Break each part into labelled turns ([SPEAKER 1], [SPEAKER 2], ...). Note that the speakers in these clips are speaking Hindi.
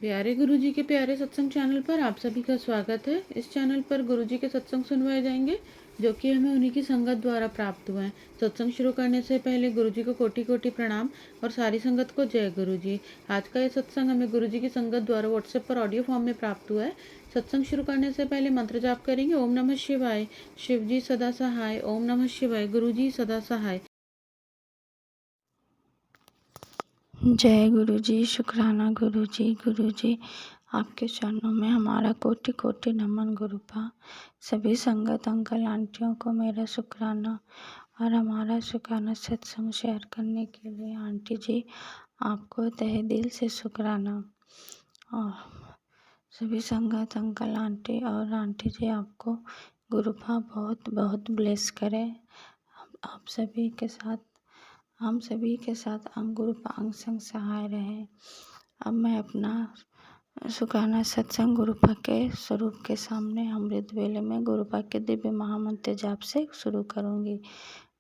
[SPEAKER 1] प्यारे गुरुजी के प्यारे सत्संग चैनल पर आप सभी का स्वागत है। इस चैनल पर गुरुजी के सत्संग सुनवाए जाएंगे जो कि हमें उन्हीं की संगत द्वारा प्राप्त हुए हैं। सत्संग शुरू करने से पहले गुरुजी को कोटि कोटि प्रणाम और सारी संगत को जय गुरुजी। आज का ये सत्संग हमें गुरुजी की संगत द्वारा व्हाट्सएप पर ऑडियो फॉर्म में प्राप्त हुआ है। सत्संग शुरू करने से पहले मंत्र जाप करेंगे। ओम नमः शिवाय। शिव जी सदा सहाय। ओम नमः शिवाय। गुरुजी सदा सहाय।
[SPEAKER 2] जय गुरुजी। शुक्राना गुरुजी आपके चरणों में हमारा कोटि कोटि नमन गुरुपा। सभी संगत अंकल आंटियों को मेरा शुक्राना और हमारा शुक्राना सत्संग शेयर करने के लिए आंटी जी आपको तहे दिल से शुक्राना। और सभी संगत अंकल आंटी और आंटी जी आपको गुरुपा बहुत बहुत ब्लेस करे। आप सभी के साथ हम सभी के साथ गुरुपा अंग संग सहाय रहे। अब मैं अपना शुक्राना सत्संग गुरुपा के स्वरूप के सामने अमृत वेले में गुरुपा के दिव्य महामंत्र जाप से शुरू करूंगी।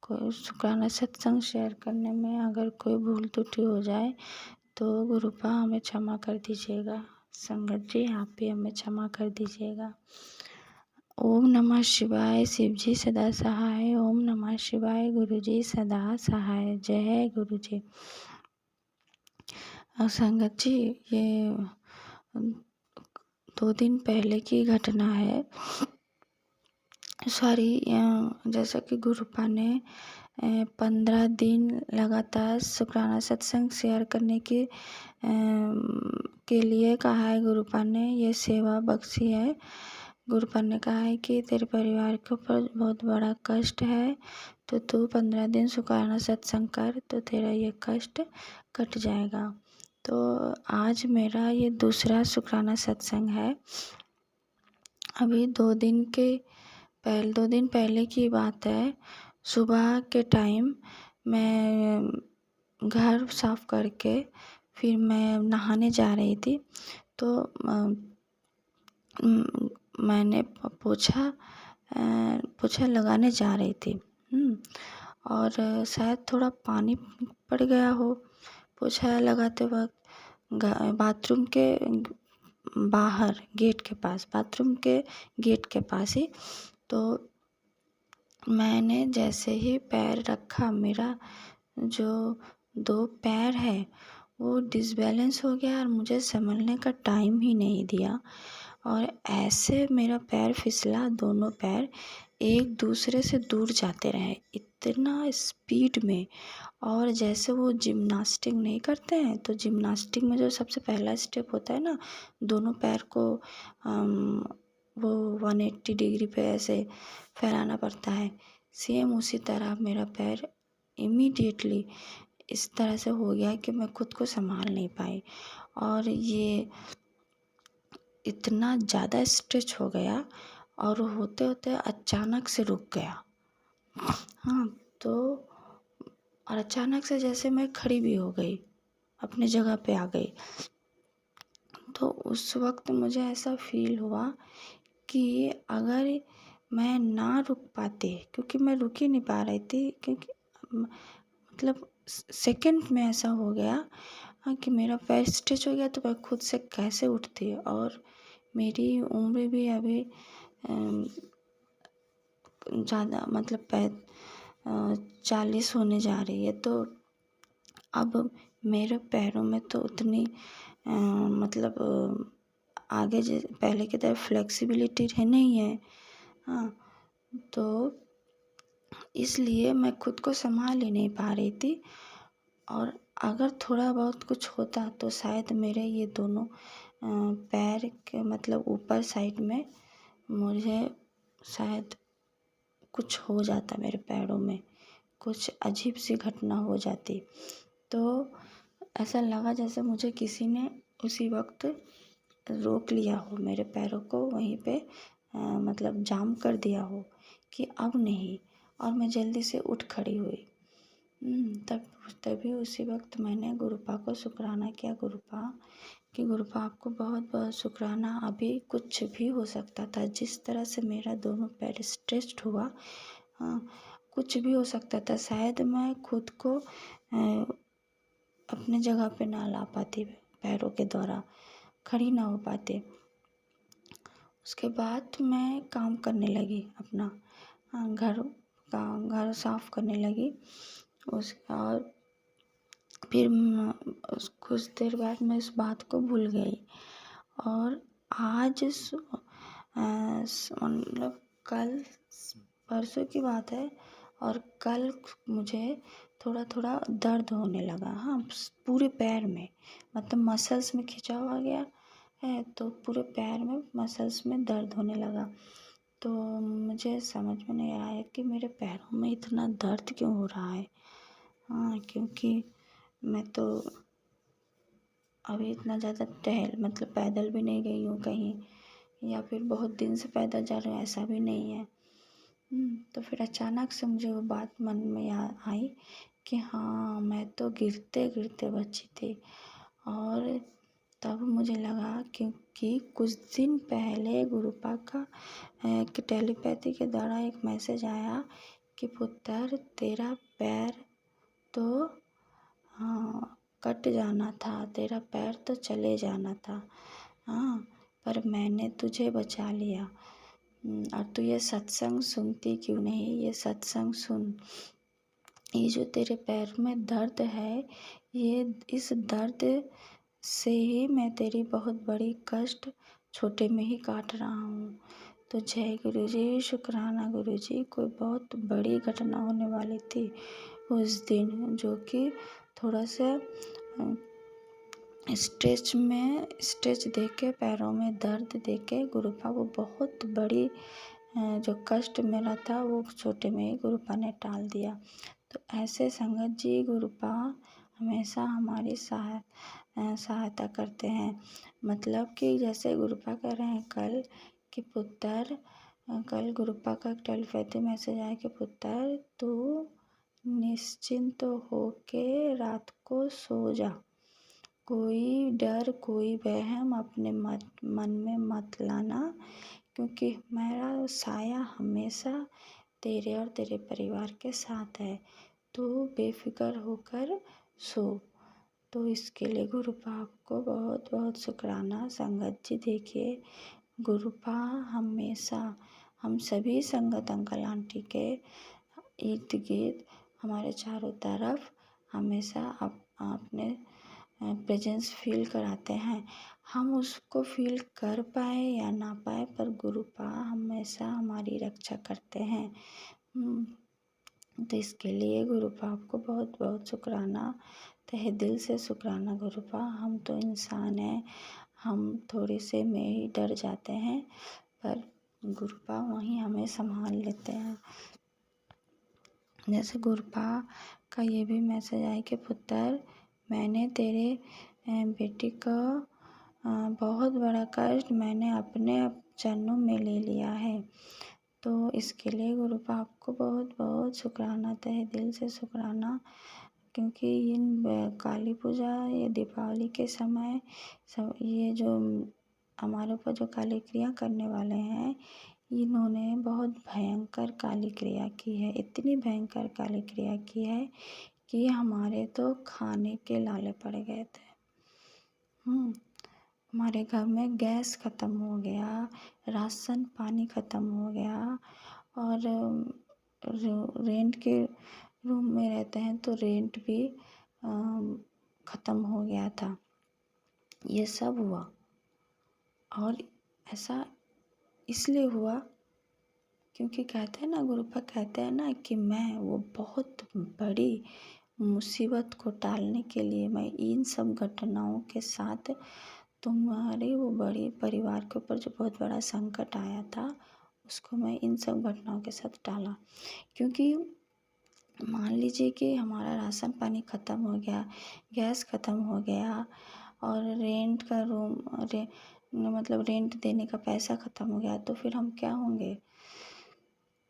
[SPEAKER 2] कोई शुक्राना सत्संग शेयर करने में अगर कोई भूल त्रुटि हो जाए तो गुरुपा हमें क्षमा कर दीजिएगा। संगत जी आप भी हमें क्षमा कर दीजिएगा। ओम नमः शिवाय। शिव जी सदा सहाय। ओम नमः शिवाय। गुरु जी सदा सहाय। जय गुरु जी। संगत जी ये 2 दिन पहले की घटना है। जैसा कि गुरुपा ने 15 दिन लगातार शुक्राना सत्संग शेयर करने के लिए कहा है। गुरुपा ने ये सेवा बख्शी है। गुरुपा ने कहा है कि तेरे परिवार के ऊपर बहुत बड़ा कष्ट है तो तू 15 दिन शुक्राना सत्संग कर तो तेरा ये कष्ट कट जाएगा। तो आज मेरा ये दूसरा शुक्राना सत्संग है। अभी 2 दिन पहले की बात है। सुबह के टाइम मैं घर साफ करके फिर मैं नहाने जा रही थी तो मैंने पोछा लगाने जा रही थी और शायद थोड़ा पानी पड़ गया हो पोछा लगाते वक्त बाथरूम के बाहर बाथरूम के गेट के पास ही। तो मैंने जैसे ही पैर रखा मेरा जो 2 पैर है वो डिसबैलेंस हो गया और मुझे संभलने का टाइम ही नहीं दिया और ऐसे मेरा पैर फिसला। दोनों पैर एक दूसरे से दूर जाते रहे इतना स्पीड में। और जैसे वो जिम्नास्टिक नहीं करते हैं तो जिम्नास्टिक में जो सबसे पहला स्टेप होता है ना, दोनों पैर को वो 180 डिग्री पे ऐसे फैलाना पड़ता है। सेम उसी तरह मेरा पैर इमीडिएटली इस तरह से हो गया कि मैं खुद को संभाल नहीं पाई और ये इतना ज़्यादा स्ट्रेच हो गया और होते होते अचानक से रुक गया। तो और अचानक से जैसे मैं खड़ी भी हो गई, अपने जगह पे आ गई। तो उस वक्त मुझे ऐसा फील हुआ कि अगर मैं ना रुक पाती, क्योंकि मैं रुक ही नहीं पा रही थी, क्योंकि मतलब सेकंड में ऐसा हो गया कि मेरा पैर स्ट्रेच हो गया तो मैं खुद से कैसे उठती। और मेरी उम्र भी अभी ज़्यादा मतलब 40 होने जा रही है। तो अब मेरे पैरों में तो उतनी आगे पहले की तरह फ्लेक्सिबिलिटी है नहीं है। तो इसलिए मैं खुद को संभाल ही नहीं पा रही थी और अगर थोड़ा बहुत कुछ होता तो शायद मेरे ये दोनों पैर के ऊपर साइड में मुझे शायद कुछ हो जाता, मेरे पैरों में कुछ अजीब सी घटना हो जाती। तो ऐसा लगा जैसे मुझे किसी ने उसी वक्त रोक लिया हो, मेरे पैरों को वहीं पे जाम कर दिया हो कि अब नहीं। और मैं जल्दी से उठ खड़ी हुई। तभी उसी वक्त मैंने गुरुपा को शुक्राना किया। गुरुपा आपको बहुत बहुत शुक्राना। अभी कुछ भी हो सकता था, जिस तरह से मेरा दोनों पैर स्ट्रेच्ड हुआ कुछ भी हो सकता था। शायद मैं खुद को अपने जगह पे ना ला पाती पैरों के द्वारा, खड़ी ना हो पाते। उसके बाद मैं काम करने लगी अपना, घर साफ करने लगी। और फिर कुछ देर बाद मैं इस बात को भूल गई। और आज मतलब कल परसों की बात है, और कल मुझे थोड़ा थोड़ा दर्द होने लगा। हाँ, पूरे पैर में, मतलब मसल्स में खिंचाव आ गया है, तो पूरे पैर में मसल्स में दर्द होने लगा। तो मुझे समझ में नहीं आया कि मेरे पैरों में इतना दर्द क्यों हो रहा है। हाँ, क्योंकि मैं तो अभी इतना ज़्यादा मतलब पैदल भी नहीं गई हूँ कहीं, या फिर बहुत दिन से पैदल जा रही हूँ, ऐसा भी नहीं है। तो फिर अचानक से मुझे वो बात मन में आई कि हाँ, मैं तो गिरते गिरते बची थी। और तब मुझे लगा, क्योंकि कुछ दिन पहले गुरुपा का टेलीपैथी के द्वारा एक मैसेज आया कि पुत्र, तेरा पैर तो कट जाना था, तेरा पैर तो चले जाना था, हाँ, पर मैंने तुझे बचा लिया। और तू ये सत्संग सुनती क्यों नहीं? ये सत्संग सुन। ये जो तेरे पैर में दर्द है, ये इस दर्द से ही मैं तेरी बहुत बड़ी कष्ट छोटे में ही काट रहा हूँ। तो जय गुरु जी, शुक्राना गुरु जी। कोई बहुत बड़ी घटना होने वाली थी उस दिन, जो कि थोड़ा सा स्ट्रेच दे के, पैरों में दर्द दे के गुरुपा वो बहुत बड़ी जो कष्ट मेरा था वो छोटे में ही गुरुपा ने टाल दिया। तो ऐसे संगत जी गुरुपा हमेशा हमारी सहायता करते हैं। मतलब कि जैसे गुरुपा कह रहे हैं कल कि पुत्र, कल गुरुपा का टेलीपैथी मैसेज आया कि पुत्र, तू निश्चिंत हो के रात को सो जा। कोई डर, कोई वहम अपने मन में मत लाना, क्योंकि मेरा साया हमेशा तेरे और तेरे परिवार के साथ है। तो बेफिक्र होकर सो। तो इसके लिए गुरुपा आपको बहुत बहुत शुक्राना। संगत जी देखिए, गुरुपा हमेशा हम सभी संगत अंकल आंटी के इर्द गिर्द, हमारे चारों तरफ हमेशा अपने प्रेजेंस फील कराते हैं। हम उसको फील कर पाए या ना पाए, पर गुरुपा हमेशा हमारी रक्षा करते हैं। तो इसके लिए गुरुपा आपको बहुत बहुत शुक्राना, तहे दिल से शुक्राना गुरुपा। हम तो इंसान हैं, हम थोड़े से में ही डर जाते हैं, पर गुरुपा वहीं हमें संभाल लेते हैं। जैसे गुरुपा का ये भी मैसेज आया कि पुत्र, मैंने तेरे बेटी का बहुत बड़ा कष्ट मैंने अपने चरणों में ले लिया है। तो इसके लिए गुरुपा आपको बहुत बहुत शुक्राना, तहे दिल से शुक्राना। क्योंकि इन काली पूजा या दीपावली के समय सब ये जो हमारे ऊपर जो काली क्रिया करने वाले हैं, इन्होंने बहुत भयंकर काली क्रिया की है। इतनी भयंकर काली क्रिया की है कि हमारे तो खाने के लाले पड़ गए थे। हमारे घर में गैस ख़त्म हो गया, राशन पानी ख़त्म हो गया, और रेंट के रूम में रहते हैं तो रेंट भी ख़त्म हो गया था। ये सब हुआ, और ऐसा इसलिए हुआ क्योंकि कहते हैं ना, गुरुपा कहते हैं ना कि मैं वो बहुत बड़ी मुसीबत को टालने के लिए, मैं इन सब घटनाओं के साथ तुम्हारे वो बड़े परिवार के ऊपर जो बहुत बड़ा संकट आया था, उसको मैं इन सब घटनाओं के साथ टाला। क्योंकि मान लीजिए कि हमारा राशन पानी ख़त्म हो गया, गैस ख़त्म हो गया, और रेंट का रूम मतलब रेंट देने का पैसा ख़त्म हो गया, तो फिर हम क्या होंगे?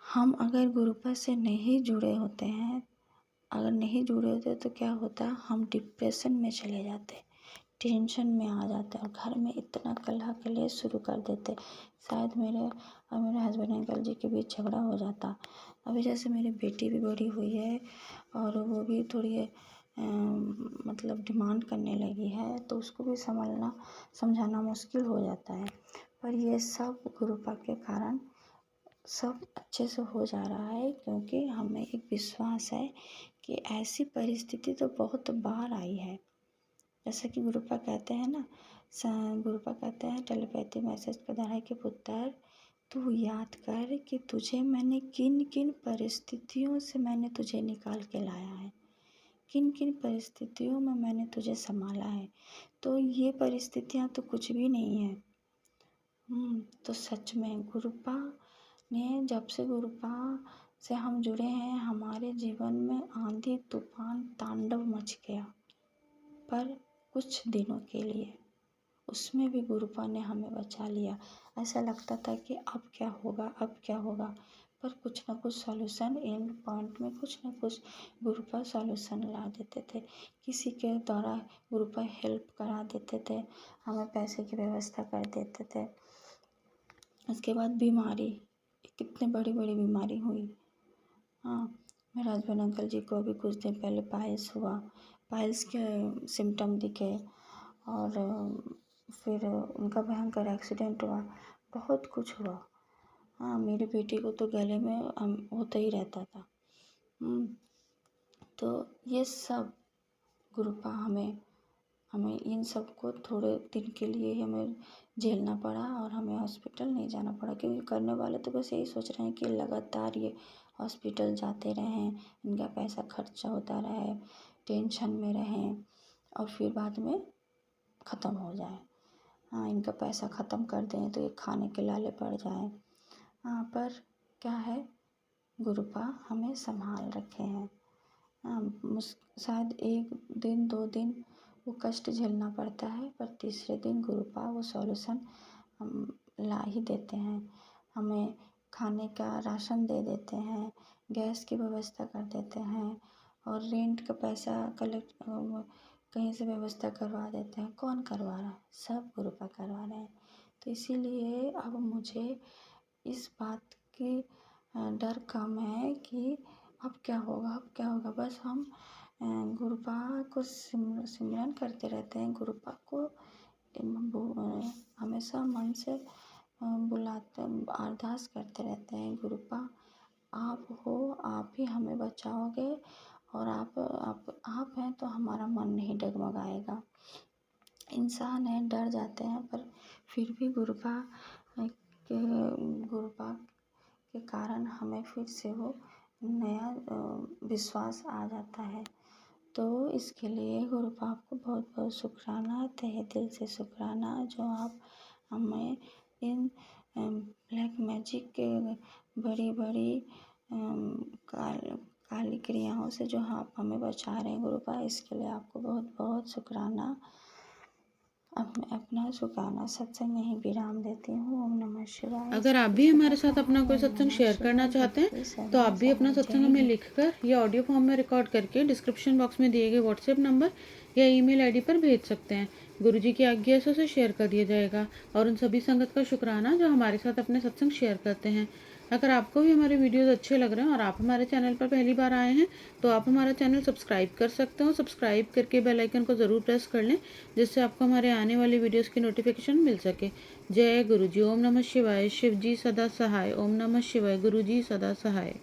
[SPEAKER 2] हम अगर गुरुपा से नहीं जुड़े होते हैं, अगर नहीं जुड़े होते तो क्या होता, हम डिप्रेशन में चले जाते, टेंशन में आ जाते, और घर में इतना कलह कलेश शुरू कर देते। शायद मेरे और मेरे हस्बैंड अंकल जी के बीच झगड़ा हो जाता। अभी जैसे मेरी बेटी भी बड़ी हुई है, और वो भी थोड़ी मतलब डिमांड करने लगी है तो उसको भी समझाना मुश्किल हो जाता है। पर ये सब गुरुपा के कारण सब अच्छे से हो जा रहा है, क्योंकि हमें एक विश्वास है कि ऐसी परिस्थिति तो बहुत बार आई है। जैसा कि गुरुपा कहते हैं ना, गुरुपा कहते हैं टेलीपैथी मैसेज के द्वारा कि पुत्र, तू याद कर कि तुझे मैंने किन किन परिस्थितियों से मैंने तुझे निकाल के लाया है, किन किन परिस्थितियों में मैंने तुझे संभाला है। तो ये परिस्थितियाँ तो कुछ भी नहीं है। तो सच में गुरुपा ने, जब से गुरुपा से हम जुड़े हैं, हमारे जीवन में आंधी तूफान तांडव मच गया, पर कुछ दिनों के लिए उसमें भी गुरुपा ने हमें बचा लिया। ऐसा लगता था कि अब क्या होगा, अब क्या होगा, पर कुछ ना कुछ सॉल्यूशन, एंड पॉइंट में कुछ ना कुछ गुरुपा सॉल्यूशन ला देते थे। किसी के द्वारा गुरुपा हेल्प करा देते थे, हमें पैसे की व्यवस्था कर देते थे। उसके बाद बीमारी, कितनी बड़ी बड़ी बीमारी हुई। हाँ, मेरे हस्बैंड अंकल जी को अभी कुछ दिन पहले पाइल्स हुआ, पाइल्स के सिम्टम दिखे, और फिर उनका भयंकर एक्सीडेंट हुआ, बहुत कुछ हुआ। हाँ, मेरी बेटी को तो गले में होता ही रहता था। तो ये सब गुरुपा हमें इन सब को थोड़े दिन के लिए ही हमें झेलना पड़ा, और हमें हॉस्पिटल नहीं जाना पड़ा, क्योंकि करने वाले तो बस यही सोच रहे हैं कि लगातार ये हॉस्पिटल जाते रहें, इनका पैसा खर्चा होता रहे, टेंशन में रहें, और फिर बाद में ख़त्म हो जाए। हाँ, इनका पैसा ख़त्म कर दें तो ये खाने के लाले पड़ जाए। हाँ, पर क्या है, गुरुपा हमें संभाल रखे हैं। शायद 1 दिन 2 दिन वो कष्ट झेलना पड़ता है, पर तीसरे दिन गुरुपा वो सॉल्यूशन ला ही देते हैं। हमें खाने का राशन दे देते हैं, गैस की व्यवस्था कर देते हैं, और रेंट का पैसा कलेक्ट कहीं से व्यवस्था करवा देते हैं। कौन करवा रहा है? सब गुरुपा करवा रहे हैं। तो इसीलिए अब मुझे इस बात की डर कम है कि अब क्या होगा, अब क्या होगा। बस हम गुरुपा को सिमरन करते रहते हैं, गुरुपा को हमेशा मन से बुलाते, अरदास करते रहते हैं, गुरुपा आप हो, आप ही हमें बचाओगे, और आप हैं तो हमारा मन नहीं डगमगाएगा। इंसान है, डर जाते हैं, पर फिर भी गुरुपा के कारण हमें फिर से वो नया विश्वास आ जाता है। तो इसके लिए गुरुपा आपको बहुत बहुत शुक्राना, तहे दिल से शुक्राना, जो आप हमें इन ब्लैक मैजिक के बड़ी बड़ी काली क्रियाओं से जो आप हमें बचा रहे हैं गुरुपा, इसके लिए आपको बहुत बहुत शुक्राना। अब मैं अपना शुक्राना सत्संग यहीं विराम देती हूँ। ओम नमः शिवाय।
[SPEAKER 1] अगर आप भी हमारे साथ अपना कोई सत्संग शेयर करना चाहते हैं तो आप भी अपना सत्संग हमें लिखकर या ऑडियो फॉर्म में रिकॉर्ड करके डिस्क्रिप्शन बॉक्स में दिए गए व्हाट्सएप नंबर या ईमेल आईडी पर भेज सकते हैं। गुरुजी की आज्ञा से उसे शेयर कर दिया जाएगा, और उन सभी संगत का शुक्राना जो हमारे साथ अपने सत्संग शेयर करते हैं। अगर आपको भी हमारे वीडियोस अच्छे लग रहे हैं और आप हमारे चैनल पर पहली बार आए हैं तो आप हमारा चैनल सब्सक्राइब कर सकते हो। सब्सक्राइब करके बेल आइकन को ज़रूर प्रेस कर लें, जिससे आपको हमारे आने वाली वीडियोस की नोटिफिकेशन मिल सके। जय गुरुजी। ओम नमः शिवाय। शिव जी सदा सहाय। ओम नमः शिवाय। गुरुजी सदा सहाय।